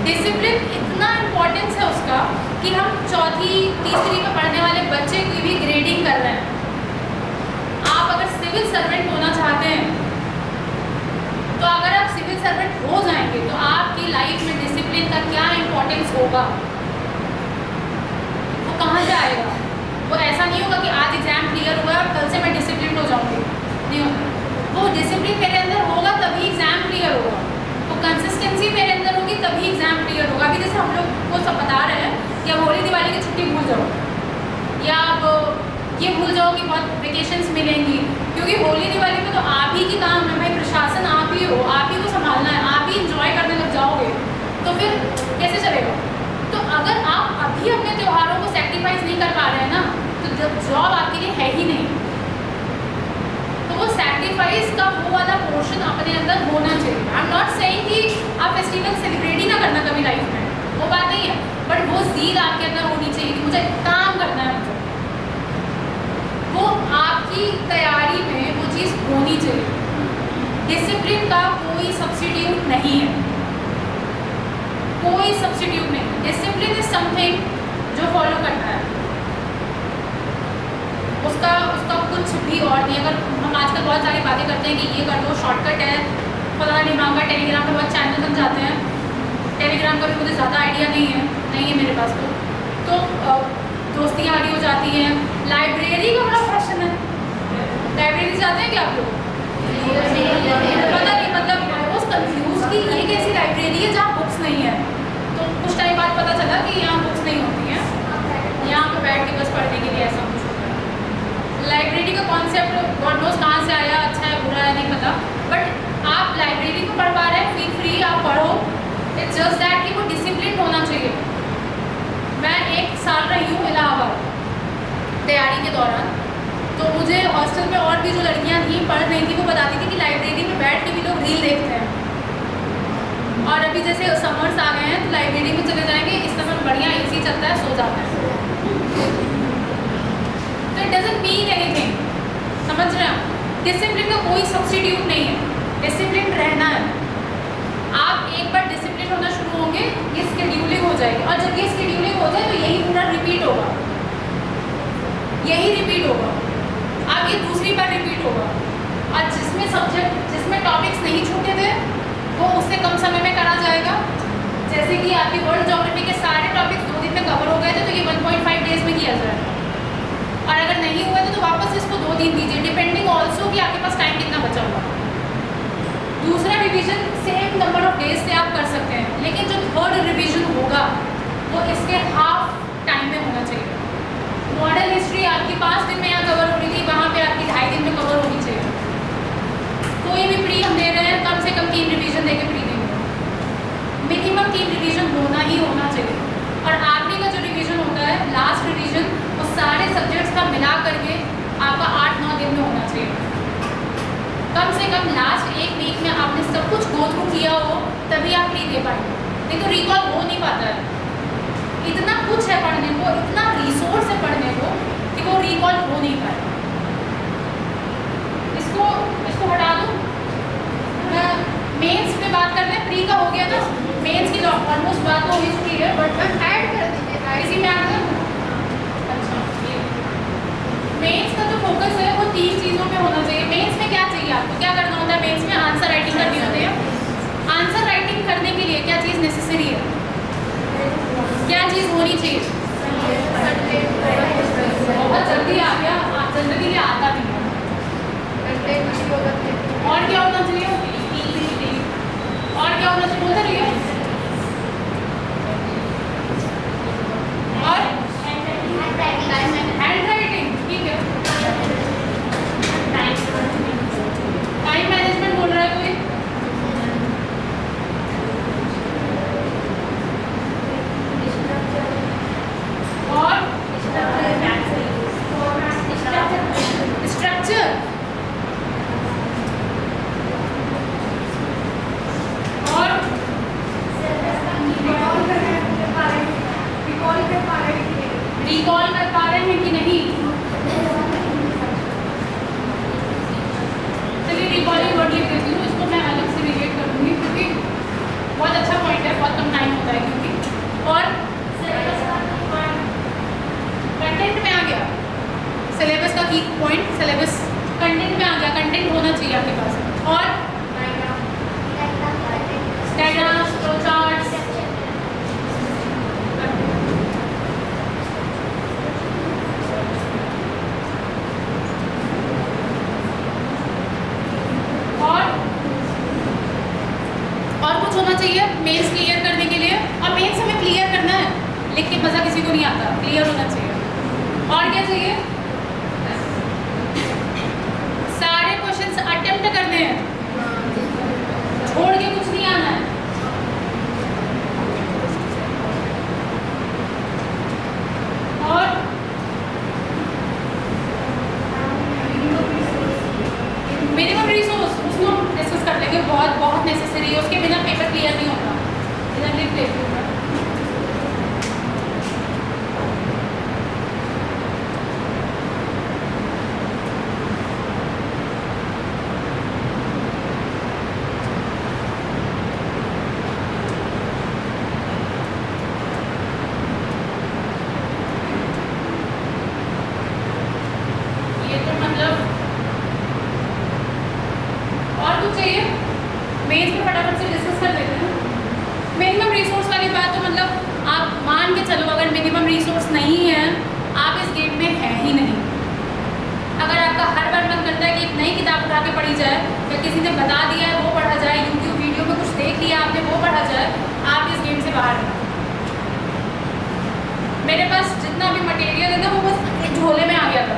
Discipline इतना importance है उसका कि हम चौथी तीसरी में पढ़ने वाले बच्चे की भी ग्रेडिंग कर रहे हैं। आप अगर सिविल सर्वेंट होना चाहते हैं तो अगर आप सिविल सर्वेंट हो जाएंगे तो आपकी लाइफ में डिसिप्लिन का क्या इम्पोर्टेंस होगा, वो कहाँ से आएगा। वो ऐसा नहीं होगा कि आज एग्जाम क्लियर हुआ और कल से मैं डिसिप्लिन हो जाऊँगी, नहीं होगा। वो डिसिप्लिन मेरे अंदर होगा तभी एग्जाम क्लियर होगा, वो कंसिस्टेंसी मेरे अंदर होगी तभी एग्जाम क्लियर होगा। अभी जैसे हम लोग को सब बता रहे हैं कि अब होली दिवाली की छुट्टी भूल जाओ, या अब ये भूल जाओ कि बहुत वेकेशंस मिलेंगी, क्योंकि होली दिवाली में तो आप ही की काम है भाई, प्रशासन आप ही हो, आप ही को संभालना है, आप ही इंजॉय करने लग जाओगे तो फिर कैसे चलेगा। तो अगर आप अभी अपने त्योहारों को सेक्रीफाइस नहीं कर पा रहे हैं ना, तो जॉब आपके लिए है ही नहीं। तो वो सेक्रीफाइस का वो वाला पोर्शन अपने अंदर होना चाहिए। आई एम नॉट सेइंग कि आप फेस्टिवल सेलिब्रेट ही ना करना कभी लाइफ में, वो बात नहीं है, बट वो ज़ीद आपके अंदर होनी चाहिए कि मुझे काम करना है, मुझे वो आपकी तैयारी में वो चीज़ होनी चाहिए। डिसिप्लिन का कोई सब्स्टिट्यूट नहीं है, कोई सब्स्टिट्यूट नहीं। डिसिप्लिन इज समथिंग जो फॉलो करना है, उसका कुछ भी और नहीं। अगर हम आजकल बहुत सारी बातें करते हैं कि ये कर दो, शॉर्टकट है, पता नहीं मांगा, टेलीग्राम पे बहुत चैनल बन जाते हैं, टेलीग्राम का भी मुझे ज़्यादा आइडिया नहीं है मेरे पास। तो दोस्तियाँ आड़ी हो जाती हैं। लाइब्रेरी का बड़ा फैशन है, लाइब्रेरी जाते हैं क्या आप लोग? पता नहीं, मतलब आई वॉज कन्फ्यूज कि ये कैसी लाइब्रेरी है जहाँ बुक्स नहीं है। तो कुछ टाइम बाद पता चला कि यहाँ बुक्स नहीं होती हैं, यहाँ पे बैठ के बस पढ़ने के लिए ऐसा कुछ होता है। लाइब्रेरी का कॉन्सेप्ट गॉड नोस कहाँ से आया, अच्छा है बुरा है नहीं पता, बट आप लाइब्रेरी को पढ़ पा रहे हैं, फील फ्री, आप पढ़ो। इट्स जस्ट दैट कि वो डिसिप्लिन होना चाहिए। मैं 1 साल रही हूँ इलाहाबाद तैयारी के दौरान, तो मुझे हॉस्टल में और भी जो लड़कियाँ थी पढ़ रही थी वो बताती थी कि लाइब्रेरी में बैठ के भी लोग रील देखते हैं। और अभी जैसे समर्स आ गए हैं तो लाइब्रेरी में चले जाएंगे, इस समय बढ़िया एसी चलता है, सो जाता है। तो इट डजंट मीन एनीथिंग, समझ रहे हैं? डिसिप्लिन का कोई सब्स्टिट्यूट नहीं है, डिसिप्लिन रहना है। आप एक बार डिसिप्लिन होना शुरू होंगे, ये स्केड्यूलिंग हो जाएगी, और जब ये स्केड्यूलिंग हो जाए तो यही पूरा रिपीट होगा, यही रिपीट होगा, अब ये दूसरी बार रिपीट होगा। और जिसमें सब्जेक्ट, जिसमें टॉपिक्स नहीं छूटे थे वो उससे कम समय में करा जाएगा। जैसे कि आपकी वर्ल्ड ज्योग्राफी के सारे टॉपिक्स 2 दिन में कवर हो गए थे तो ये 1.5 डेज में किया जाएगा, और अगर नहीं हुए तो वापस इसको 2 दिन दीजिए, डिपेंडिंग ऑल्सो कि आपके पास टाइम कितना बचा हुआ। दूसरा revision same number of days से आप कर सकते हैं, लेकिन जो थर्ड रिवीजन होगा वो इसके हाफ टाइम में होना चाहिए। मॉडल हिस्ट्री आपकी 5 दिन में यहाँ कवर हो रही थी, वहाँ पे आपकी 2.5 दिन में कवर होनी चाहिए। कोई भी प्री हम दे रहे हैं कम से कम 3 रिवीजन देके प्री देंगे, मिनिमम 3 रिवीजन होना ही होना चाहिए। और आखिरी का जो रिवीजन होता है, लास्ट रिवीजन, वो सारे सब्जेक्ट्स का मिला करके आपका 8-9 दिन में होना चाहिए। कम से कम लास्ट 1 वीक में आपने सब कुछ गो थ्रू किया हो तभी आप प्री दे पाएंगे, नहीं तो रिकॉल हो नहीं पाता है। इतना कुछ है पढ़ने को, इतना रिसोर्स है पढ़ने को कि वो रिकॉल हो नहीं पाएगा। इसको हटा दूँ, मेंस पे बात करते हैं। प्री का हो गया ना, मेंस की ऑलमोस्ट बात तो हो चुकी है, बट ऐड कर दीजिए इसी में ऐड कर। अच्छा, मेंस का जो फोकस है वो 3 चीज़ों में होना चाहिए। मेंस में क्या चाहिए आपको, क्या करना होता है? मेंस में आंसर राइटिंग करनी होती है। आंसर राइटिंग करने के लिए क्या चीज़ नेसेसरी है, क्या चीज़ होनी चाहिए? बहुत जल्दी आ गया, जनरली ये आता नहीं है। और क्या होना चाहिए? और क्या होना चाहिए बोलते रहिए। और हैंड राइटिंग, ठीक है। टाइम मैनेजमेंट बोल रहा है कोई? और स्ट्रक्चर और कुछ होना चाहिए मेंस क्लियर करने के लिए, और मेंस हमें क्लियर करना है, लिख के मज़ा किसी को नहीं आता, क्लियर होना चाहिए। और क्या चाहिए? सारे क्वेश्चंस अटेम्प्ट करने हैं, छोड़ के कुछ नहीं आना है। और मिनिमम रिसोर्स उसको डिस्कस कर लेंगे, बहुत बहुत नेसेसरी है, उसके बिना पेपर क्लियर नहीं होगा। इधर लिख लेते हैं। ये तो मतलब और कुछ चाहिए? मेंस पे फटाफट से डिस्कस कर लेते हैं। मिनिमम रिसोर्स वाली बात तो मतलब आप मान के चलो, अगर मिनिमम रिसोर्स नहीं है, आप इस गेम में है ही नहीं। अगर आपका हर बार मन करता है कि एक नई किताब उठा के पढ़ी जाए, या किसी ने बता दिया है वो पढ़ा जाए, यूट्यूब वीडियो में कुछ देख लिया आपने वो पढ़ा जाए, आप इस गेम से बाहर हैं। मेरे पास जितना भी मटेरियल है ना, वो बस एक झोले में आ गया था,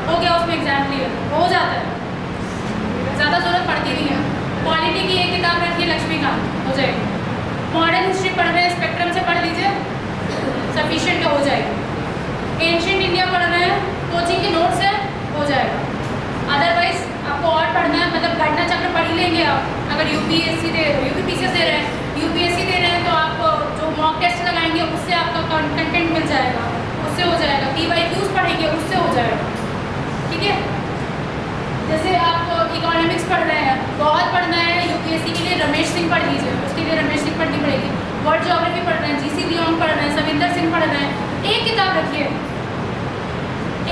हो गया उसमें एग्जाम क्लियर हो जाता है, ज़्यादा जरूरत पड़ती नहीं है। पॉलिटी की एक किताब रखी है लक्ष्मीकांत, हो जाएगी। मॉडर्न हिस्ट्री पढ़ रहे हैं, स्पेक्ट्रम से पढ़ लीजिए, सफिशिएंट हो जाएगी। एंशिएंट इंडिया पढ़ रहे हैं, कोचिंग के नोट्स है, हो जाएगा। अदरवाइज आपको और पढ़ना है, मतलब घटना चक्र पढ़ ही लेंगे आप। अगर यूपीएससी दे यूपीपीसीएस दे रहे हैं, यूपीएससी दे रहे हैं, तो आप जो मॉक टेस्ट लगाएंगे उससे आपका कंटेंट मिल जाएगा, उससे हो जाएगा। PYQs पढ़ेंगे, उससे हो जाएगा, ठीक है। जैसे आप इकोनॉमिक्स पढ़ रहे हैं, बहुत पढ़ना है यूपीएससी के लिए, रमेश सिंह पढ़ लीजिए, उसके लिए रमेश सिंह पढ़नी पड़ेगी। वर्ल्ड ज्योग्राफी पढ़ रहे हैं, GC लियोंग पढ़ रहे हैं, सविंदर सिंह पढ़ रहे हैं। एक किताब रखिए,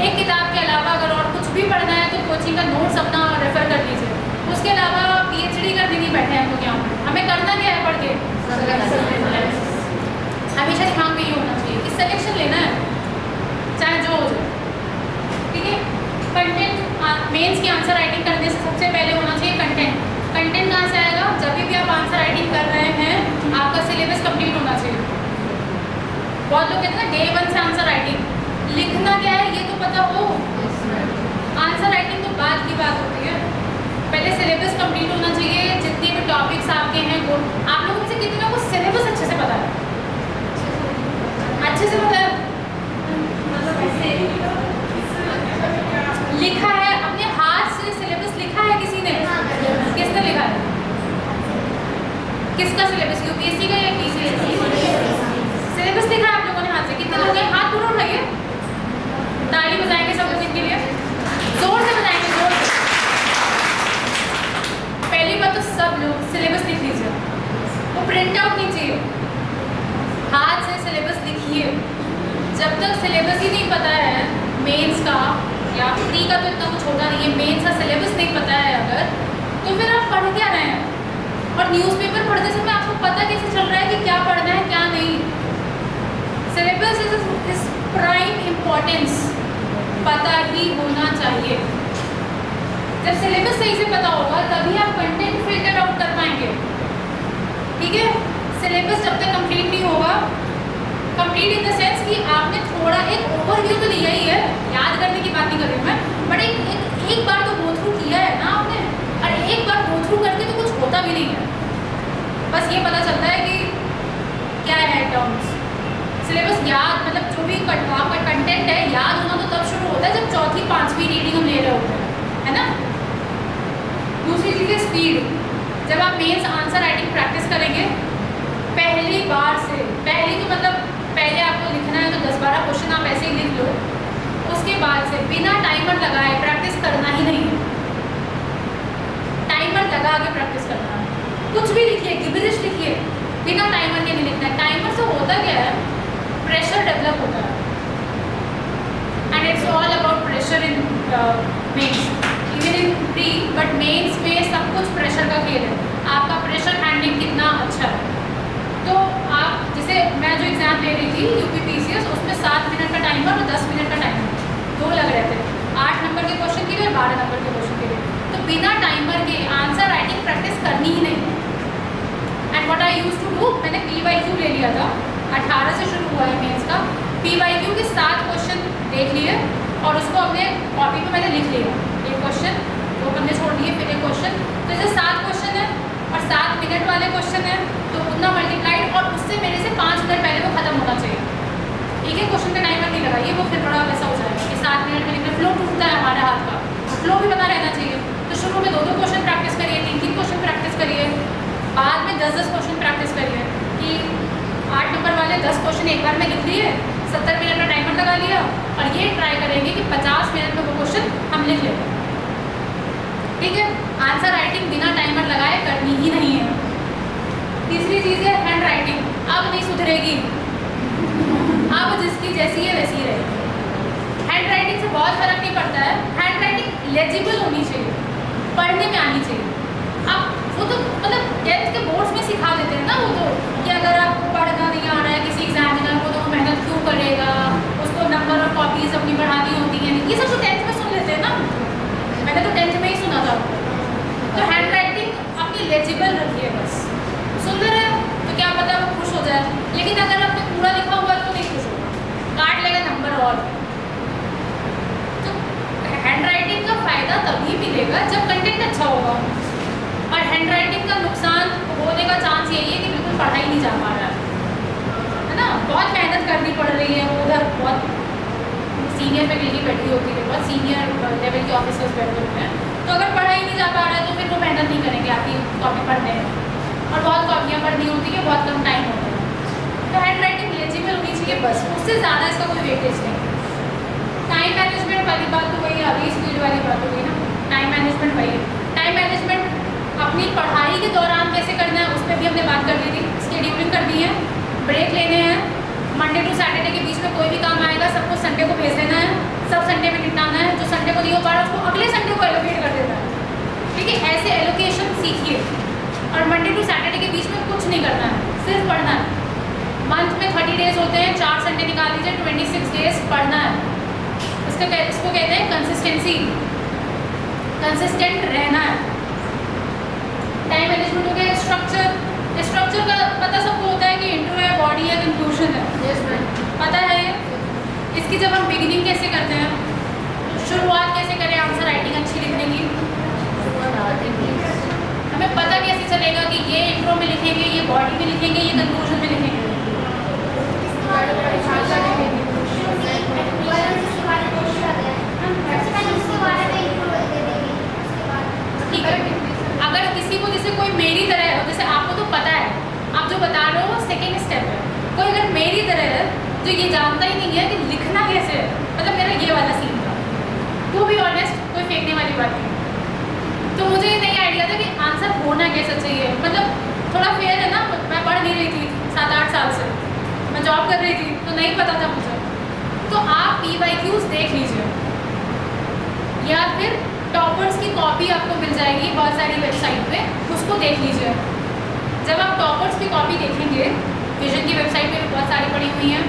एक किताब के अलावा अगर और कुछ भी पढ़ना है तो कोचिंग का नोट्स अपना रेफर कर लीजिए। उसके अलावा PhD करने नहीं बैठे हैं हम लोग यहाँ पर, हमें करना क्या है पढ़ के, हमेशा दिमाग में ये होना चाहिए कि सिलेक्शन लेना है, चाहे जो हो जाए, ठीक है। कंटेंट मेंस की आंसर राइटिंग करने से सबसे पहले होना चाहिए कंटेंट। कंटेंट कहाँ से आएगा? जब भी आप आंसर राइटिंग कर रहे हैं, आपका सिलेबस कंप्लीट होना चाहिए। बहुत लोग कहते हैं ना Day 1 से आंसर राइटिंग, लिखना क्या है ये तो पता हो। आंसर राइटिंग तो बाद की बात होती है, पहले सिलेबस कंप्लीट होना चाहिए। जितने भी टॉपिक्स आपके हैं वो, आप लोगों में से कितने लोगों को सिलेबस अच्छे से पता है? अच्छे से पता है, मतलब ऐसे लिखा है अपने हाथ से, सिलेबस लिखा है किसी ने? किसने लिखा है? किसका सिलेबस? यूपीएससी का या PCSC? सिलेबस लिखा है आप लोगों ने हाथ से? कितने लोग हैं? हाथ पूरा उठाइए, ताली बजाएंगे सब लोग इनके लिए, जोर से बजाएंगे, जोर से। पहली बात तो सब लोग सिलेबस लिख लीजिए, वो प्रिंट आउट नहीं चाहिए, हाथ से सिलेबस लिखिए। जब तक सिलेबस ही नहीं पता है मेंस का, या प्री का तो इतना कुछ होता नहीं है, मेंस का सिलेबस नहीं पता है अगर, तो फिर आप पढ़ क्या रहे हैं? और न्यूज़पेपर पढ़ते समय आपको पता कैसे चल रहा है कि क्या पढ़ना है क्या नहीं? सिलेबस इज प्राइम इम्पोर्टेंस, पता ही होना चाहिए। जब सिलेबस सही से पता होगा तभी आप कंटेंट फिल्टर आउट कर पाएंगे, ठीक है। सिलेबस जब तक कंप्लीट नहीं होगा, कंप्लीट इन द सेंस कि आपने थोड़ा एक ओवरव्यू तो लिया ही है, याद करने की बात नहीं कर रही हूँ मैं, बट एक बार तो गो थ्रू किया है ना आपने, और एक बार गो थ्रू करके तो कुछ होता भी नहीं है, बस ये पता चलता है कि क्या है टर्म्स। सिलेबस याद, मतलब जो भी आपका कंटेंट है याद होना तो तब शुरू होता है जब चौथी पांचवी रीडिंग हम ले रहे होते हैं, है ना। दूसरी चीज़ है स्पीड। जब आप मेंस आंसर राइटिंग प्रैक्टिस करेंगे पहली बार से, पहली तो मतलब पहले आपको लिखना है तो 10-12 क्वेश्चन आप ऐसे ही लिख लो, उसके बाद से बिना टाइमर लगाए प्रैक्टिस करना ही नहीं है। टाइमर लगा के प्रैक्टिस करना है, कुछ भी लिखिए, गिबरिश लिखिए, बिना टाइमर के नहीं लिखना है। टाइमर से होता क्या है, प्रेशर डेवलप होता है, and it's all about pressure in mains, even in pre, but mains में सब कुछ प्रेशर का खेल है। आपका प्रेशर हैंडलिंग कितना अच्छा है। तो आप जैसे मैं जो एग्ज़ाम दे रही थी यूपीपीसीएस, उसमें 7 मिनट का टाइमर और 10 मिनट का टाइमर, 2 लग रहे थे, 8 नंबर के क्वेश्चन के लिए और 12 नंबर के क्वेश्चन के लिए। तो बिना टाइमर के आंसर राइटिंग प्रैक्टिस करनी ही नहीं, आई यूज टू डू, मैंने PYQ ले लिया था, 18 से शुरू हुआ है मेंस का। PYQ के 7 क्वेश्चन देख लिए और उसको अपने कॉपी पे मैंने लिख लिया, एक क्वेश्चन वो हमने छोड़ दिए, फिर एक क्वेश्चन। तो जैसे 7 क्वेश्चन है और 7 मिनट वाले क्वेश्चन है, तो उतना मल्टीप्लाइड, और उससे मेरे से 5 मिनट पहले वो खत्म होना चाहिए। एक एक क्वेश्चन का टाइमर नहीं लगाइए, वो फिर बड़ा वैसा हो जाएगा कि 7 मिनट में लिखना, फ्लो टूटता है हमारे हाथ का, फ्लो भी पता रहना चाहिए। तो शुरू में 2-2 क्वेश्चन प्रैक्टिस करिए, 3-3 क्वेश्चन प्रैक्टिस करिए, बाद में 10-10 क्वेश्चन प्रैक्टिस करिए कि 8 नंबर वाले 10 क्वेश्चन एक बार में लिख लिए, 70 मिनट का टाइमर लगा लिया, और ये ट्राई करेंगे कि 50 मिनट में वो क्वेश्चन हम लिख लें। ठीक है, आंसर राइटिंग बिना टाइमर लगाए करनी ही नहीं है। तीसरी चीज़ है हैंड राइटिंग, अब नहीं सुधरेगी, अब जिसकी जैसी है वैसी रहेगी। हैंड राइटिंग से बहुत फर्क नहीं पड़ता है, हैंड राइटिंग लेजिबल होनी चाहिए, पढ़ने में आनी चाहिए। अब वो तो मतलब 10th के बोर्ड्स में सिखा देते हैं ना वो तो, कि अगर आपको पढ़ना नहीं आ रहा है किसी एग्जामिनर को, तो वो मेहनत क्यों करेगा, उसको नंबर और कॉपीज अपनी बढ़ानी होती हैं, ये सब तो 10th में सुन लेते हैं ना, मैंने तो 10th में ही सुना था। तो हैंड राइटिंग अपनी लेजिबल रखिए, बस सुंदर है तो क्या पता वो खुश हो जाए, लेकिन अगर आपने पूरा लिखा हुआ तो नहीं खुश होगा, काट लेगा नंबर। और तो हैंड राइटिंग का फ़ायदा तभी मिलेगा जब कंटेंट अच्छा होगा, और हैंड राइटिंग का नुकसान होने का चांस यही है कि बिल्कुल पढ़ा ही नहीं जा पा रहा है ना, बहुत मेहनत करनी पड़ रही है, वो उधर बहुत सीनियर फैकल्टी बैठी होती है, बहुत सीनियर लेवल के ऑफिसर्स बैठे होते हैं, तो अगर पढ़ा ही नहीं जा पा रहा है तो फिर वो मेहनत नहीं करेंगे आपकी कॉपी पढ़ने में, और बहुत कॉपियाँ पढ़नी होती है, बहुत कम टाइम होता है। तो हैंड राइटिंग लेजिबल होनी चाहिए बस, उससे ज़्यादा इसका कोई वेटेज नहीं। टाइम मैनेजमेंट वाली बात तो वही, अभी स्पीड वाली बात हो गई ना, टाइम मैनेजमेंट वही है। टाइम मैनेजमेंट अपनी पढ़ाई के दौरान कैसे करना है उस पर भी हमने बात कर ली थी, स्केड्यूलिंग कर दी है, ब्रेक लेने हैं, मंडे टू सैटरडे के बीच में कोई भी काम आएगा सबको संडे को भेज देना है, सब संडे में निपटाना है, जो संडे को नहीं हो पा रहा उसको अगले संडे को एलोकेट कर देना है। ठीक है, ऐसे एलोकेशन सीखिए, और मंडे टू सैटरडे के बीच में कुछ नहीं करना है, सिर्फ पढ़ना है। मंथ में 30 डेज होते हैं, 4 संडे निकाल लीजिए, 26 डेज पढ़ना है। इसको कहते हैं कंसिस्टेंसी, कंसिस्टेंट रहना है। टाइम मैनेजमेंट हो गया। स्ट्रक्चर का पता सबको होता है कि इंट्रो है, बॉडी है, कंक्लूजन है, पता है ये। इसकी जब हम बिगिनिंग कैसे करते हैं, शुरुआत कैसे करें आंसर राइटिंग अच्छी लिखने की, हमें पता कैसे चलेगा कि ये इंट्रो में लिखेंगे, ये बॉडी में लिखेंगे, ये कंक्लूजन में लिखेंगे। ठीक है, अगर किसी को जैसे कोई मेरी तरह है, जैसे आपको तो पता है, आप जो बता रहे हो सेकेंड स्टेप है, कोई अगर मेरी तरह है जो ये जानता ही नहीं है कि लिखना कैसे है, मतलब मेरा ये वाला सीन था, टू बी ऑनेस्ट, कोई फेंकने वाली बात नहीं, तो मुझे ये नहीं आइडिया था कि आंसर होना कैसा चाहिए, मतलब थोड़ा फेयर है ना, मैं पढ़ नहीं रही थी 7-8 साल से, मैं जॉब कर रही थी, तो नहीं पता था मुझे। तो आप PYQs देख लीजिए, या फिर टॉपर्स की कॉपी आपको मिल जाएगी बहुत सारी वेबसाइट पे, उसको देख लीजिए। जब आप टॉपर्स की कॉपी देखेंगे, विजन की वेबसाइट पे भी बहुत सारी पड़ी हुई हैं,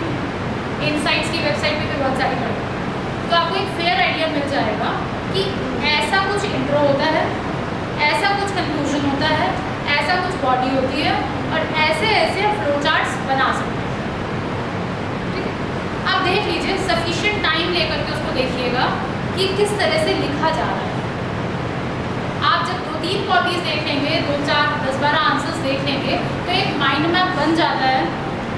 इनसाइट्स की वेबसाइट पे भी बहुत सारी पड़ी हुई हैं, तो आपको एक फेयर आइडिया मिल जाएगा कि ऐसा कुछ इंट्रो होता है, ऐसा कुछ कंक्लूजन होता है, ऐसा कुछ बॉडी होती है, और ऐसे ऐसे फ्लो चार्ट्स बना सकते हैं। ठीक है, आप देख लीजिए, सफिशिएंट टाइम लेकर के उसको देखिएगा कि किस तरह से लिखा जा रहा है। आप जब 2-3 कॉपीज देख लेंगे, 2-4, 10-12 आंसर्स देख लेंगे, तो एक माइंड मैप बन जाता है।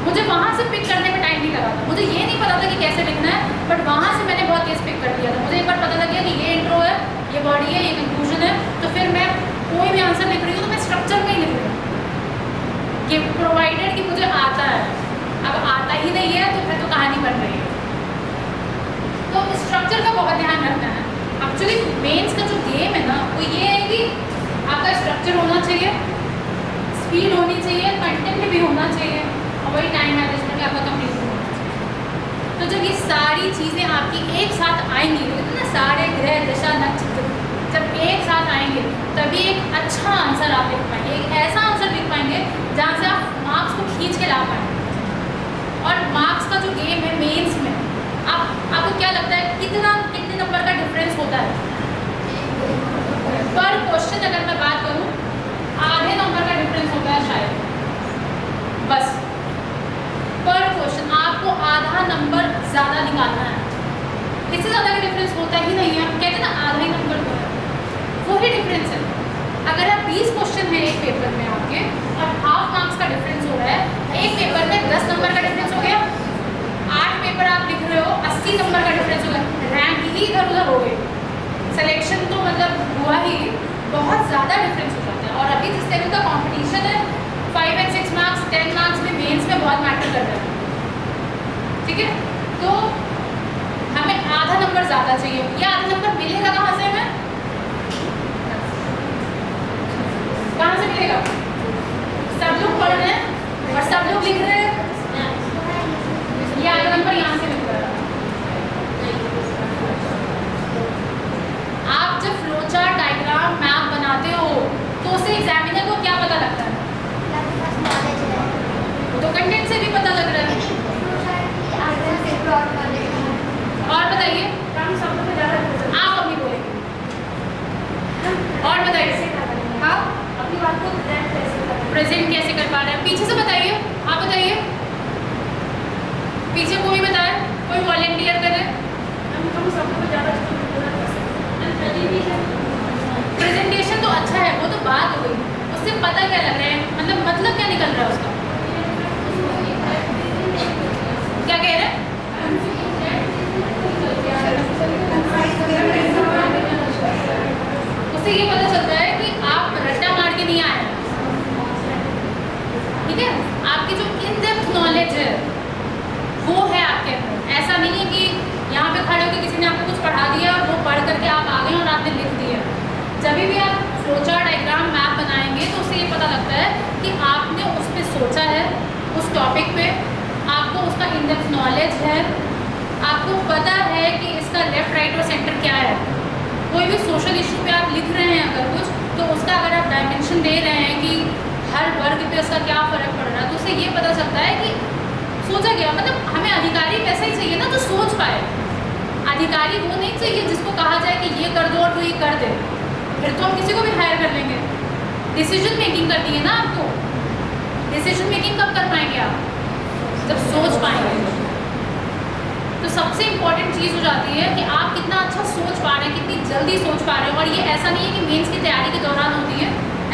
मुझे वहाँ से पिक करने में टाइम नहीं लगा था, मुझे ये नहीं पता था कि कैसे लिखना है, बट वहाँ से मैंने बहुत तेज पिक कर दिया था। मुझे एक बार पता लग गया कि ये इंट्रो है, ये बॉडी है, ये कंक्लूजन है, तो फिर मैं कोई भी आंसर लिख रही हूँ तो मैं स्ट्रक्चर में ही लिख रही हूँ कि प्रोवाइडेड कि मुझे आता है। अब आता ही नहीं है तो फिर तो कहानी बन रही है। तो स्ट्रक्चर का बहुत ध्यान रखना है। एक्चुअली मेंस का जो गेम है ना, वो ये है कि आपका स्ट्रक्चर होना चाहिए, स्पीड होनी चाहिए, कंटेंट भी होना चाहिए, और वही टाइम मैनेजमेंट आपका कंप्लीट होना चाहिए। तो जब ये सारी चीज़ें आपकी एक साथ आएंगी, ना सारे ग्रह दशा नक्षत्र जब एक साथ आएंगे, तभी एक अच्छा आंसर आप लिख पाएंगे, एक ऐसा आंसर लिख पाएंगे जहाँ से आप मार्क्स को खींच के ला पाएंगे। और मार्क्स का जो गेम है मेंस में, आपको क्या लगता है कितने नंबर का डिफरेंस होता है पर क्वेश्चन? अगर मैं बात करूँ, आधे नंबर का डिफरेंस होता है शायद, निकालना है, इससे ज़्यादा का डिफरेंस होता ही नहीं है। कहते हैं ना आधा ही नंबर तो है, वही डिफरेंस है। अगर आप 20 क्वेश्चन है एक पेपर में आपके और हाफ मार्क्स का डिफरेंस हो रहा है, एक पेपर में 10 नंबर का डिफरेंस हो गया, 8 पेपर आप लिख रहे हो 80 नंबर का डिफरेंस हो गया, रैंक ही इधर उधर हो गई, सिलेक्शन तो मतलब हुआ ही, बहुत ज़्यादा डिफरेंस हो जाता है। और अभी जिस लेवल का कॉम्पिटिशन है 5 और 6 मार्क्स 10 मार्क्स में मेंस में बहुत मैटर कर रहा है, ठीक है। तो हमें आधा नंबर ज़्यादा चाहिए, या आधा नंबर मिलेगा कहाँ से हमें, कहाँ से मिलेगा? सब लोग पढ़ रहे हैं और सब लोग लिख रहे हैं, ये आधा नंबर यहाँ से मिल रहा है। आप जब फ्लो चार्ट डायग्राम मैप बनाते हो तो उससे एग्जामिनर को क्या पता लगता है? तो कंटेंट से भी पता लग रहा है। और बताइए, आप अपनी बोलेंगे, और बताइए हाँ अपनी बात को प्रेजेंट कैसे कर पा रहे हैं? पीछे से बताइए, आप बताइए, पीछे कोई बताए, कोई वॉलेंटियर करे। प्रेजेंटेशन तो अच्छा है, वो तो बात हो गई, उससे पता क्या लग रहा है, मतलब क्या निकल रहा है उसका, क्या कह रहे हैं? उससे ये पता चलता है कि आप रट्टा मार के नहीं आए, ठीक है। आपकी जो इन डेप्थ नॉलेज है वो है आपके अंदर, ऐसा नहीं है कि यहाँ पे खड़े होकर किसी ने आपको कुछ पढ़ा दिया, वो पढ़ करके आप आ गए और आपने लिख दिया। जब भी आप फ्लोचार्ट डायग्राम मैप बनाएंगे तो उससे ये पता लगता है कि आपने उस पर सोचा है, उस टॉपिक पे आपको उसका इन डेप्थ नॉलेज है, आपको पता है कि इसका लेफ्ट राइट और सेंटर क्या है। कोई भी सोशल इशू पे आप लिख रहे हैं अगर कुछ, तो उसका अगर आप डायमेंशन दे रहे हैं कि हर वर्ग पे उसका क्या फ़र्क पड़ रहा है, तो उससे ये पता चलता है कि सोचा गया। मतलब हमें अधिकारी वैसा ही चाहिए ना जो सोच पाए, अधिकारी वो नहीं चाहिए जिसको कहा जाए कि ये कर दो और तू ये कर दे, फिर तो हम किसी को भी हायर कर लेंगे। डिसीजन मेकिंग करनी है ना आपको, डिसीजन मेकिंग कब कर पाएंगे आप? जब सोच पाएंगे। तो सबसे इम्पॉर्टेंट चीज़ हो जाती है कि आप कितना अच्छा सोच पा रहे हैं, कितनी जल्दी सोच पा रहे हो। और ये ऐसा नहीं है कि मेंस की तैयारी के दौरान होती है,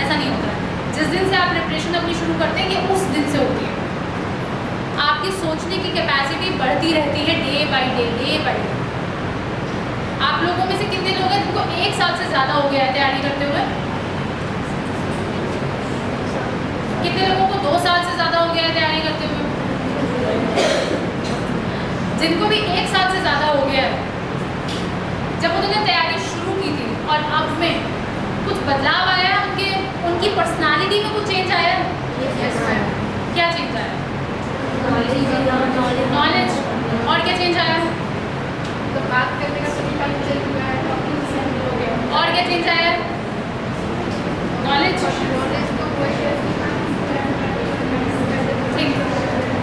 ऐसा नहीं होता है। जिस दिन से आप प्रिपरेशन अपनी शुरू करते हैं ये उस दिन से होती है। आपकी सोचने की कैपेसिटी बढ़ती रहती है day by day, day by day. आप लोगों में से कितने लोग हैं जिनको 1 साल से ज़्यादा हो गया है तैयारी करते हुए? कितने लोगों को 2 साल से ज़्यादा हो गया है तैयारी करते हुए? जिनको भी 1 साल से ज़्यादा हो गया है, जब उन्होंने तैयारी शुरू की थी और अब में कुछ बदलाव आया, उनकी पर्सनालिटी में कुछ चेंज आया? क्या चेंज आया? नॉलेज। और क्या चेंज आया? तो बात करने का तरीका चेंज हुआ है। और क्या चेंज आया? नॉलेज। ठीक।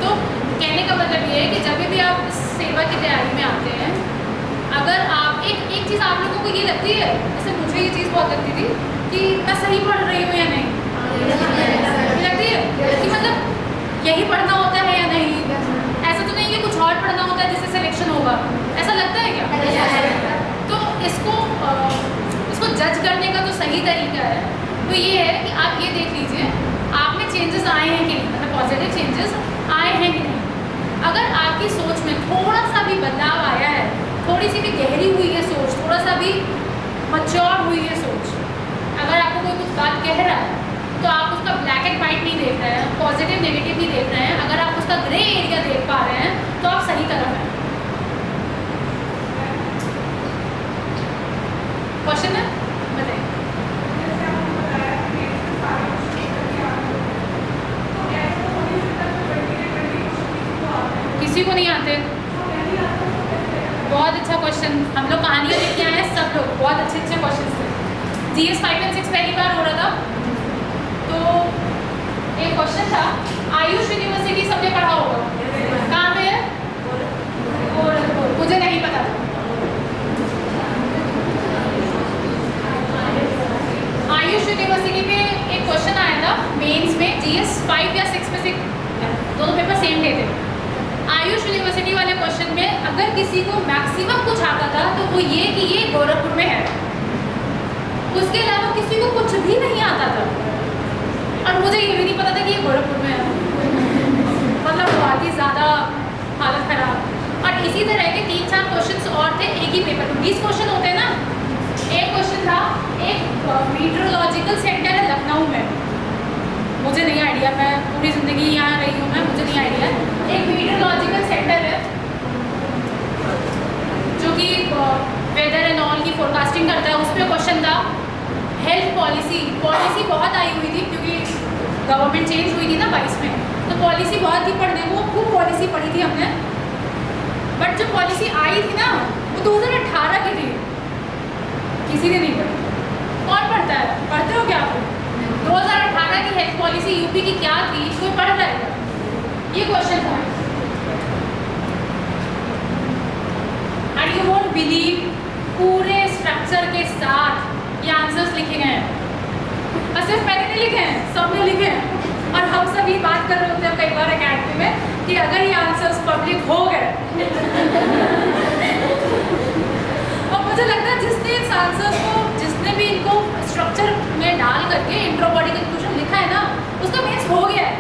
तो कहने का मतलब ये है कि जब भी आप सेवा की तैयारी में आते हैं, अगर आप एक चीज़ आप लोगों को ये लगती है, जैसे मुझे ये चीज़ बहुत लगती थी कि मैं सही पढ़ रही हूँ या नहीं, लगती है कि मतलब यही पढ़ना होता है या नहीं, ऐसा तो नहीं कि कुछ और पढ़ना होता है जिससे सिलेक्शन होगा, ऐसा लगता है क्या? तो इसको जज करने का जो सही तरीका है वो ये है कि आप ये देख लीजिए आप में चेंजेस आए हैं कि नहीं, मतलब पॉजिटिव चेंजेस आए हैं कि नहीं। अगर आपकी सोच में थोड़ा सा भी बदलाव आया है, थोड़ी सी भी गहरी हुई है सोच, थोड़ा सा भी मच्योर हुई है सोच, अगर आपको कोई कुछ बात कह रहा है तो आप उसका ब्लैक एंड वाइट नहीं देख रहे हैं, पॉजिटिव नेगेटिव नहीं देख रहे हैं, अगर आप उसका ग्रे एरिया देख पा रहे हैं तो आप सही तरफ हैं। क्वेश्चन है, बताइए। किसी को नहीं आते? बहुत अच्छा क्वेश्चन। हम लोग कहानियाँ लिख के आए हैं सब लोग, बहुत अच्छे अच्छे क्वेश्चन थे। GS 5 और 6 पहली बार हो रहा था, तो एक क्वेश्चन था, आयुष यूनिवर्सिटी सबने पढ़ा होगा, कहाँ पे है? मुझे नहीं पता था। आयुष यूनिवर्सिटी पे एक क्वेश्चन आया था मेंस में, GS 5 या 6 में से दोनों पेपर सेम डे थे। आयुष यूनिवर्सिटी वाले क्वेश्चन में अगर किसी को मैक्सिमम कुछ आता था तो वो ये कि ये गोरखपुर में है, उसके अलावा किसी को कुछ भी नहीं आता था। और मुझे ये भी नहीं पता था कि ये गोरखपुर में है, मतलब बहुत ही ज़्यादा हालत ख़राब। और इसी तरह के 3-4 क्वेश्चन और थे एक ही पेपर में। 20 क्वेश्चन होते हैं ना। एक क्वेश्चन था, एक मीटरोलॉजिकल सेंटर है लखनऊ में, मुझे नहीं आइडिया, मैं पूरी ज़िंदगी यहाँ रही हूँ, मैं मुझे नहीं आइडिया। एक मीटरोलॉजिकल सेंटर है जो कि वेदर एंड ऑल की फोरकास्टिंग करता है, उस पर क्वेश्चन था। हेल्थ पॉलिसी बहुत आई हुई थी क्योंकि गवर्नमेंट चेंज हुई थी ना 22 में, तो पॉलिसी बहुत थी पढ़ने को, खूब पॉलिसी पढ़ी थी हमने। बट जो पॉलिसी आई थी ना वो 2018 की थी, किसी ने नहीं पढ़ी। कौन पढ़ता है? पढ़ते हो क्या आप? 2018 की हेल्थ पॉलिसी यूपी की क्या थी, कोई पढ़ रहा है? ये क्वेश्चन था। एंड यू वोंट बिलीव, पूरे स्ट्रक्चर के साथ ये आंसर्स लिखे गए हैं। और सिर्फ मैंने नहीं लिखे हैं, सबने लिखे हैं। और हम सब ये बात कर रहे होते हैं कई बार अकेडमी में कि अगर ये आंसर्स पब्लिक हो गए और मुझे लगता है जिसने इस आंसर्स को, जिसने भी इनको स्ट्रक्चर में डाल करके इंट्रो बॉडी कंक्लूजन लिखा है ना, उसका मेंस हो गया है।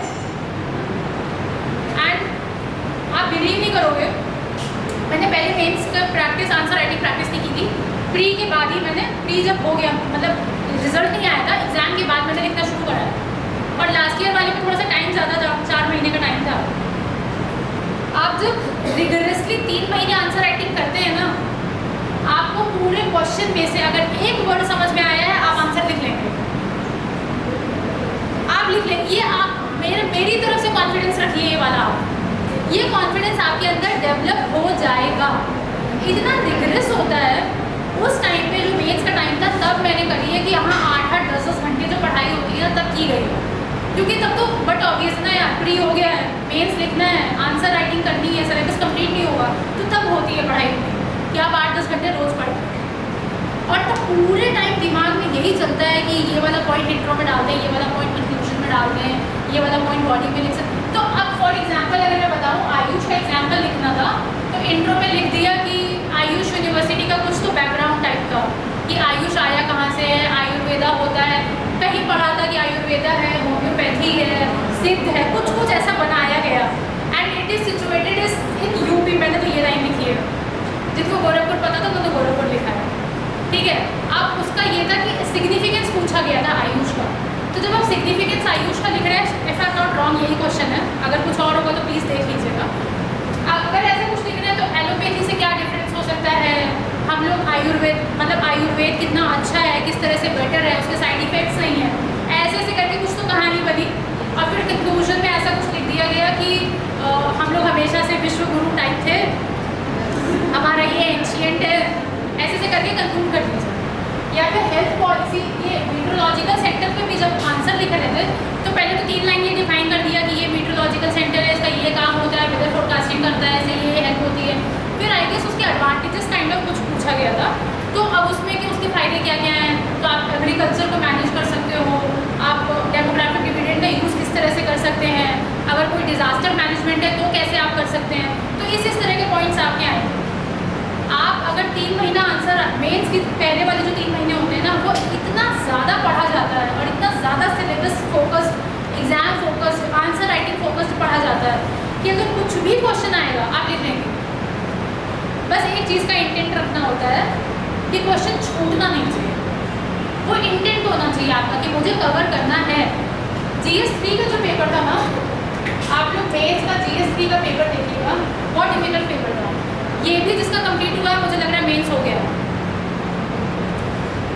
एंड आप बिलीव नहीं करोगे, मैंने पहले मेंस का प्रैक्टिस, आंसर राइटिंग प्रैक्टिस नहीं की थी। प्री के बाद ही मैंने, प्री जब हो गया, मतलब रिजल्ट नहीं आया था, एग्जाम के बाद मैंने लिखना शुरू करा। और लास्ट ईयर वाले में थोड़ा सा टाइम ज़्यादा था, 4 महीने का टाइम था। आप जब रिगरसली 3 महीने आंसर राइटिंग करते हैं ना, आपको पूरे क्वेश्चन में से अगर एक वर्ड समझ में आया है, आप आंसर लिख लेंगे, आप लिख लेंगे। ये आप मेरी तरफ से कॉन्फिडेंस रखिए, ये वाला आप, ये कॉन्फिडेंस आपके अंदर डेवलप हो जाएगा। इतना रिगरस होता है। उस टाइम पे जो मेंस का टाइम था तब मैंने करी है कि यहाँ 8-8, 10-10 घंटे जो पढ़ाई होती है तब की गई है, क्योंकि तब तो बट ऑब्वियस ना यार, प्री हो गया है, मेंस लिखना है, आंसर राइटिंग करनी है, सिलेबस कंप्लीट नहीं होगा, तो तब होती है पढ़ाई कि आप 8-10 घंटे रोज़ पढ़ते हैं। और तब पूरे टाइम दिमाग में यही चलता है कि ये वाला पॉइंट इंट्रो में डालते हैं, ये वाला पॉइंट कंक्लूजन में डालते हैं, ये वाला पॉइंट बॉडी में लिख सकते। तो अब फॉर एग्जाम्पल अगर मैं बताऊँ, आयुष का एग्जाम्पल लिखना था तो इंट्रो में लिख दिया कि आयुष यूनिवर्सिटी का कुछ तो बैकग्राउंड टाइप का, कि आयुष आया कहाँ से है, आयुर्वेदा होता है, कहीं पढ़ा था कि आयुर्वेदा है, होम्योपैथी है, सिद्ध है, कुछ ऐसा बनाया गया। And it is situated in UP. मैंने तो ये लाइन लिखी है, जिसको गोरखपुर पता था उन्होंने गोरखपुर लिखा है, ठीक है। अब उसका ये था कि सिग्निफिकेंस पूछा गया था आयुष का, तो जब आप सिग्निफिकेंस आयुष का लिख रहे हैं, if I am not wrong यही क्वेश्चन है, अगर कुछ और होगा तो प्लीज़ देख लीजिएगा। अगर ऐसे कुछ लिख रहे हैं तो एलोपैथी से क्या डिफरेंस हो सकता है, हम लोग आयुर्वेद, मतलब आयुर्वेद कितना अच्छा है, किस तरह से बेटर है, उसके साइड इफेक्ट्स नहीं है, ऐसे करके कुछ तो कहानी बनी। और फिर कंक्लूजन में ऐसा कुछ लिख दिया गया कि हम लोग हमेशा से विश्व गुरु टाइप थे, हमारा ये एंशिएंट है, ऐसे करके कंक्लूड कर दीजिए। या फिर हेल्थ पॉलिसी, ये मीटरोलॉजिकल सेंटर पे भी जब आंसर लिख रहे थे तो पहले तो 3 लाइन ये डिफाइन कर दिया कि ये मीटरोलॉजिकल सेंटर है, इसका ये काम होता है, वेदर फोरकास्टिंग करता है, इससे ये हेल्प होती है। फिर आई गेस उसके एडवांटेजेस काइंड ऑफ कुछ पूछा गया था, तो अब उसमें कि उसके फ़ायदे क्या क्या हैं, तो आप एग्रीकल्चर को मैनेज कर सकते हो, आप डेमोग्राफिक डिविडेंड का यूज़ किस तरह से कर सकते हैं, अगर कोई डिज़ास्टर मैनेजमेंट है तो कैसे आप कर सकते हैं, तो इस तरह के पॉइंट्स आपके आएंगे। आप अगर 3 महीना आंसर, मेंस की पहले वाले जो 3 महीने होते हैं ना, वो इतना ज़्यादा पढ़ा जाता है और इतना ज़्यादा syllabus focused, exam focused, answer writing focused पढ़ा जाता है कि अगर कुछ भी क्वेश्चन आएगा आप लिख लेंगे। बस एक चीज़ का इंटेंट रखना होता है कि क्वेश्चन छूटना नहीं चाहिए, वो इंटेंट होना चाहिए आपका कि मुझे कवर करना है। GS3 का जो पेपर था ना, आप लोग मेंस का GS3 का पेपर देखिएगा, बहुत डिफिकल्ट पेपर था। ये भी जिसका कंप्लीट हुआ है मुझे लग रहा है मेंस हो गया,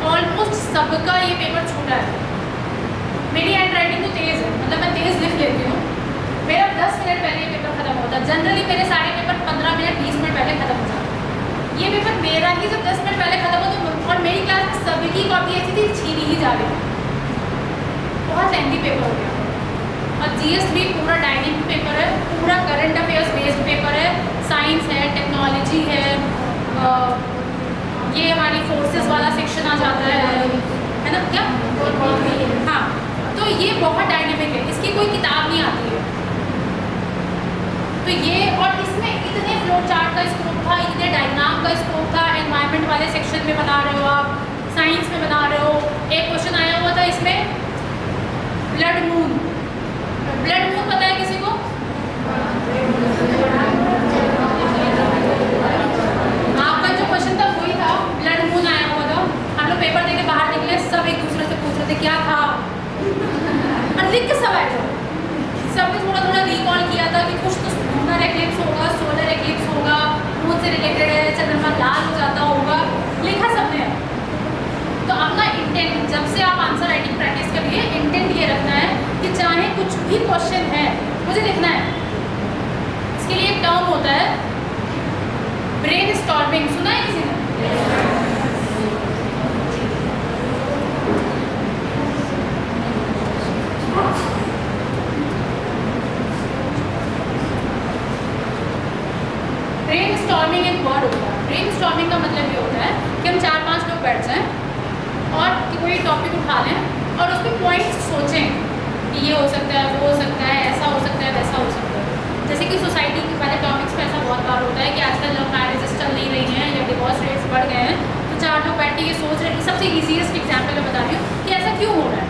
ऑलमोस्ट सबका ये पेपर छूटा है। मेरी हैंड राइटिंग तो तेज़ है, मतलब मैं तेज़ लिख लेती हूँ, मेरा 10 मिनट पहले ये पेपर खत्म होता है। जनरली मेरे सारे पेपर 15 मिनट 20 मिनट पहले खत्म हो जाते हैं। ये पेपर मेरा ही जब 10 मिनट पहले खत्म हो तो, और मेरी क्लास में सभी की कॉपी ऐसी थी छीनी ही जा रही थी, बहुत लेंथी पेपर हो गया। और GS3 पूरा डायनेमिक पेपर है, पूरा करंट अफेयर्स बेस्ड पेपर है, साइंस है, टेक्नोलॉजी है, ये हमारी फोर्सेस वाला सेक्शन आ जाता है ना, क्या हाँ, तो ये बहुत डायनेमिक है, इसकी कोई किताब नहीं आती है। तो ये, और इस इसमें इतने फ्लो चार्ट का स्कोप था, इतने डायग्राम का स्कोप था। एनवायरनमेंट वाले सेक्शन में बना रहे हो आप, साइंस में बना रहे हो। एक क्वेश्चन आया हुआ था इसमें, ब्लड मून। ब्लड मून पता है किसी को? आपका जो क्वेश्चन था वही था, ब्लड मून आया हुआ था। हम लोग पेपर देके बाहर निकले, सब एक दूसरे से पूछ रहे थे क्या था, और लिख के सब आए थे। सबने थोड़ा थोड़ा रिकॉल किया था कि कुछ तो लूनर एक्लिप्स होगा, सोलर एक्लिप्स होगा, मून से रिलेटेड है, चंद्रमा लाल हो जाता होगा, लिखा सबने। तो अपना इंटेंट, जब से आप आंसर राइटिंग प्रैक्टिस करिए, इंटेंट ये रखना है कि चाहे कुछ भी क्वेश्चन है मुझे लिखना है। इसके लिए एक टर्म होता है ब्रेन स्टॉर्मिंग, सुना है किसी ने? ब्रेन स्टॉर्मिंग एक वर्ड होता है। ब्रेन स्टॉर्मिंग का मतलब ये होता है कि हम 4-5 लोग बैठ जाएं और कोई टॉपिक उठा लें और उस पर पॉइंट्स सोचें कि ये हो सकता है, वो हो सकता है, ऐसा हो सकता है, वैसा हो सकता है। जैसे कि सोसाइटी के वाले टॉपिक्स पे ऐसा बहुत बार होता है कि आजकल लव मैरिजेस चल नहीं रही हैं या डिवोर्स रेट्स बढ़ गए हैं, तो 4 लोग बैठ के ये सोच रहे हैं। सबसे ईजीएस्ट एग्जाम्पल मैं बता रही हूँ कि ऐसा क्यों हो रहा है।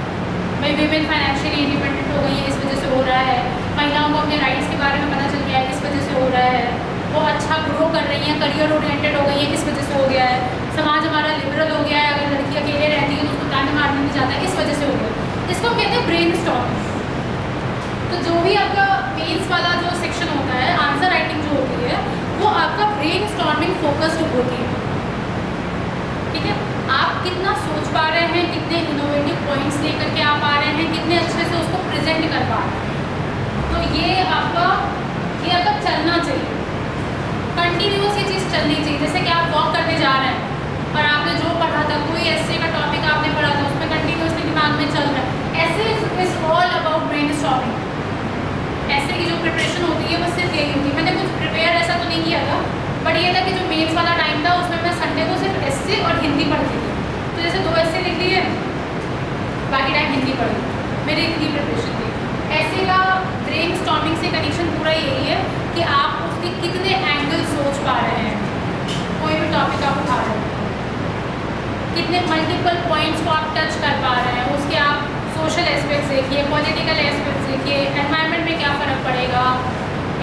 भाई वीमेन फाइनेंशियली इंडिपेंडेंट हो गई है, इस वजह से हो रहा है। महिलाओं को अपने राइट्स के बारे में पता चल गया है, इस वजह से हो रहा है। वो अच्छा ग्रो कर रही हैं, करियर ओरिएंटेड हो गई है, इस वजह से हो गया है। समाज हमारा लिबरल हो गया है, अगर लड़की अकेले रहती है तो उसको ताने मारने नहीं जाता है, इस वजह से हो गया। इसको हम कहते हैं ब्रेन स्टॉर्मिंग। तो जो भी आपका मेंस वाला जो सेक्शन होता है, आंसर राइटिंग जो होती है, वो आपका ब्रेन स्टॉर्मिंग फोकस्ड होती है। ठीक है, आप कितना सोच पा रहे हैं, कितने इनोवेटिव पॉइंट्स लेकर के आ पा रहे हैं, कितने अच्छे से उसको प्रेजेंट कर पा रहे हैं। तो ये आपका चलना चाहिए, कंटिन्यूस ये चीज़ चलनी चाहिए। जैसे कि आप वॉक करने जा रहे हैं और आपने जो पढ़ा था, कोई ऐसे का टॉपिक आपने पढ़ा था, उसमें कंटिन्यूसली दिमाग में चल रहा है। ऐसे is all about brain storming. ऐसे की जो प्रिपरेशन होती है वो सिर्फ यही होती है। मैंने कुछ प्रिपेयर ऐसा तो नहीं किया था, बट ये था कि जो मेंस वाला टाइम था उसमें मैं संडे को सिर्फ एस्से और हिंदी पढ़ती थी। तो जैसे 2 एस्से लिख लिए, बाकी टाइम हिंदी पढ़ ली, मेरी इतनी प्रिपरेशन थी। ऐसे का ब्रेन स्टॉर्मिंग से कनेक्शन पूरा यही है कि आप उसके कितने एंगल सोच पा रहे हैं। कोई भी टॉपिक आप उठा रहे हैं, कितने मल्टीपल पॉइंट्स को आप टच कर पा रहे हैं। उसके आप सोशल एस्पेक्ट्स देखिए, पॉलिटिकल एस्पेक्ट्स देखिए, एनवायरनमेंट में क्या फ़र्क पड़ेगा,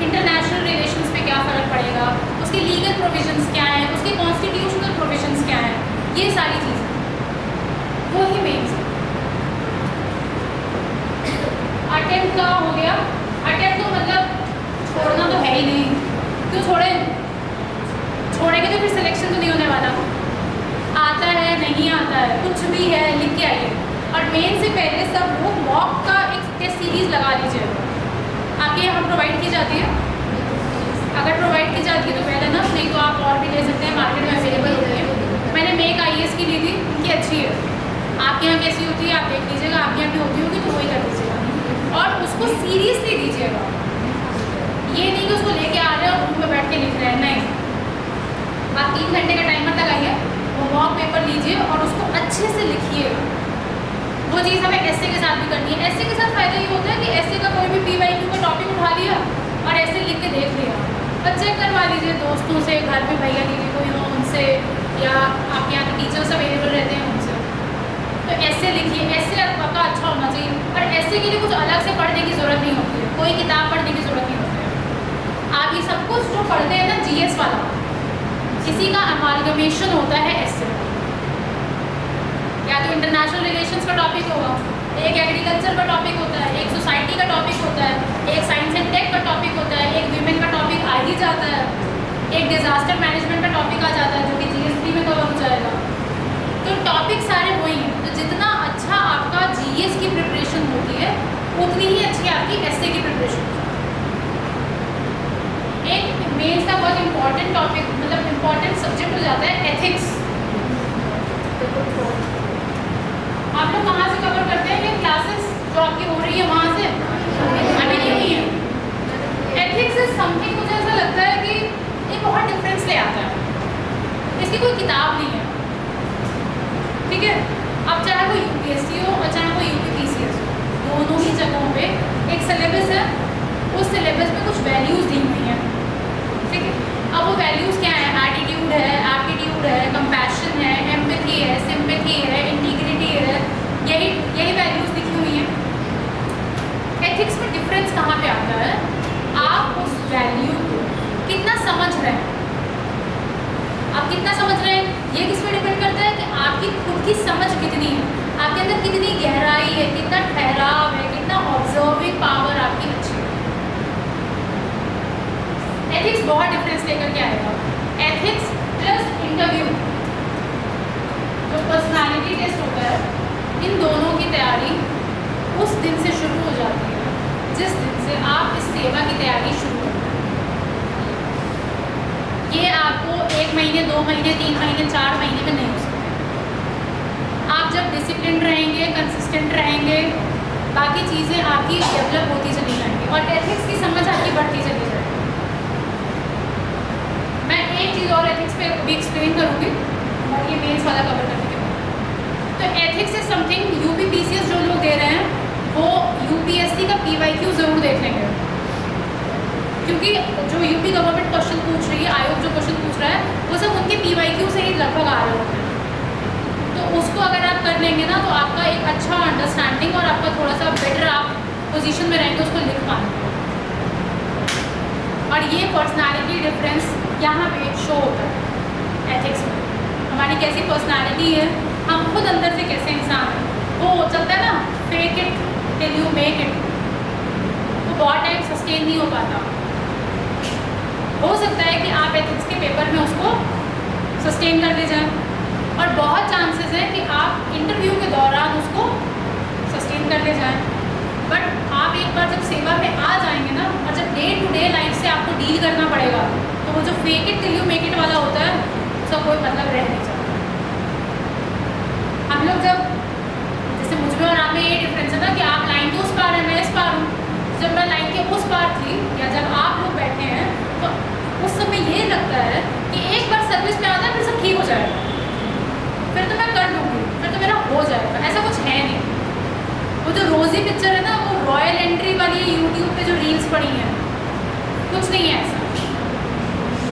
इंटरनेशनल रिलेशंस में क्या फ़र्क पड़ेगा, उसके लीगल प्रोविजंस क्या हैं, उसके कॉन्स्टिट्यूशनल प्रोविजंस क्या हैं, ये सारी चीज़ें वो ही मेन्स है। अटेम्प्ट का हो गया। अटेम्प्ट तो मतलब छोड़ना तो है ही नहीं, क्यों छोड़ेंगे तो फिर सिलेक्शन तो नहीं होने वाला। आता है नहीं आता है, कुछ भी है लिख के आइए। और मेन से पहले सब लोग मॉक का एक टेस्ट सीरीज़ लगा लीजिए। आपके यहाँ प्रोवाइड की जाती है, अगर प्रोवाइड की जाती है तो वेल एनफ, नहीं तो आप और भी ले सकते हैं, मार्केट में अवेलेबल होती है। मैंने मेक IAS की ली थी, उनकी अच्छी है। आपके यहाँ कैसी होती है आप देख लीजिएगा, आपके यहाँ भी होती होगी तो वही कर लीजिएगा और उसको सीरियसली लीजिएगा। ये नहीं कि उसको लेके आ रहे हैं और रूम में बैठ के लिख रहे हैं, नहीं। आप 3 घंटे का टाइमर लगाइए, वो मॉक पेपर लीजिए और उसको अच्छे से लिखिएगा। वो चीज़ हमें ऐसे के साथ भी करनी है। ऐसे के साथ फ़ायदा ये होता है कि ऐसे का कोई भी PYQ का टॉपिक उठा लिया और ऐसे लिख के देख लिया और चेक करवा लीजिए दोस्तों से, घर में भैया दीदी कोई हो उनसे, या आपके यहाँ टीचर्स अवेलेबल रहते हैं उनसे। तो ऐसे लिखिए, ऐसे आपका अच्छा होना चाहिए। और ऐसे के लिए कुछ अलग से पढ़ने की ज़रूरत नहीं होती है, कोई किताब पढ़ने की ज़रूरत नहीं होती है। आप ये सब कुछ जो पढ़ते हैं ना GS वाला, किसी का अमालगमेशन होता है ऐसे। या तो इंटरनेशनल रिलेशंस का टॉपिक होगा, एक एग्रीकल्चर का टॉपिक होता है, एक सोसाइटी का टॉपिक होता है, एक साइंस एंड टेक का टॉपिक होता है, एक वीमेन का टॉपिक आ ही जाता है, एक डिज़ास्टर मैनेजमेंट का टॉपिक आ जाता है जो कि GS3 में कवर हो जाएगा। तो टॉपिक सारे वही हैं। तो जितना अच्छा आपका GS की प्रिपरेशन होती है उतनी ही अच्छी आपकी एसए की प्रिपरेशन होती है। एक मेंस का बहुत इंपॉर्टेंट टॉपिक, मतलब इंपॉर्टेंट सब्जेक्ट हो जाता है एथिक्स। आप लोग कहाँ से कवर करते हैं ये क्लासेस जो आपकी हो रही है वहाँ से? अभी नहीं है। एथिक्स इज समथिंग, मुझे ऐसा लगता है कि ये बहुत डिफरेंस ले आता है, इसकी कोई किताब नहीं है। ठीक है, अब चाहे वो UPSC हो और चाहे वो UPPCS हो, दोनों ही जगहों पे एक सिलेबस है, उस सिलेबस में कुछ वैल्यूज़ दी हुई हैं। डिफरेंस कहाँ पे आता है, आप उस वैल्यू को कितना समझ रहे हैं। आप कितना समझ रहे हैं ये किस पे डिपेंड करता है कि आपकी खुद की समझ कितनी है, आपके अंदर कितनी गहराई है, कितना ठहराव है, कितना ऑब्जर्विंग पावर आपकी अच्छी है। एथिक्स बहुत डिफरेंस लेकर के आएगा। एथिक्स प्लस इंटरव्यू, जो पर्सनालिटी टेस्ट होता है, इन दोनों की तैयारी उस दिन से शुरू हो जाती है जिस दिन से आप इस सेवा की तैयारी शुरू करते हैं। ये आपको 1 महीने, 2 महीने, 3 महीने, 4 महीने में नहीं हो सकता। आप जब डिसिप्लिन रहेंगे, कंसिस्टेंट रहेंगे, बाकी चीज़ें आपकी डेवलप होती चली जाएंगी और एथिक्स की समझ आपकी बढ़ती चली जाएगी। मैं एक चीज़ और एथिक्स पे भी एक्सप्लेन करूँगी और ये मेंस वाला कवर करने के बाद। तो एथिक्स इज समथिंग यूपीपीसीएस जो लोग दे रहे हैं वो यूपीएससी का पीवाईक्यू ज़रूर देख लेंगे, क्योंकि जो यूपी गवर्नमेंट क्वेश्चन पूछ रही है, आयोग जो क्वेश्चन पूछ रहा है वो सब उनके पीवाईक्यू से ही लगभग आ रहे होते हैं। तो उसको अगर आप कर लेंगे ना तो आपका एक अच्छा अंडरस्टैंडिंग और आपका थोड़ा सा बेटर आप पोजीशन में रहेंगे उसको लिख पाएंगे। और ये पर्सनालिटी डिफरेंस यहाँ पे शो होता है एथिक्स में। हमारी कैसी पर्सनालिटी है, हम खुद अंदर से कैसे इंसान हैं। वो हो सकता है ना fake it till you make it, वो बहुत टाइम सस्टेन नहीं हो पाता। हो सकता है कि आप एथिक्स के पेपर में उसको सस्टेन कर ले जाएं और बहुत चांसेस है कि आप इंटरव्यू के दौरान उसको सस्टेन कर ले जाएं। बट आप एक बार जब सेवा में आ जाएंगे ना और जब डे टू डे लाइफ से आपको डील करना पड़ेगा तो वो जो fake it till you make it वाला होता है उसका कोई मतलब रह नहीं जाता। हम लोग जब जैसे मुझमें और आप में ये डिफरेंस है ना कि आप लाइन के उस पार हैं, मैं इस पार हूँ। जब मैं लाइन के उस पार थी या जब आप लोग बैठे हैं तो उस समय ये लगता है कि एक बार सर्विस पे आता है फिर सब ठीक हो जाएगा, फिर तो मैं कर लूँगी, फिर तो मेरा हो जाएगा। ऐसा कुछ है नहीं। वो जो रोज़ी पिक्चर है ना वो रॉयल एंट्री वाली यूट्यूब पे जो रील्स पड़ी हैं, कुछ नहीं है ऐसा।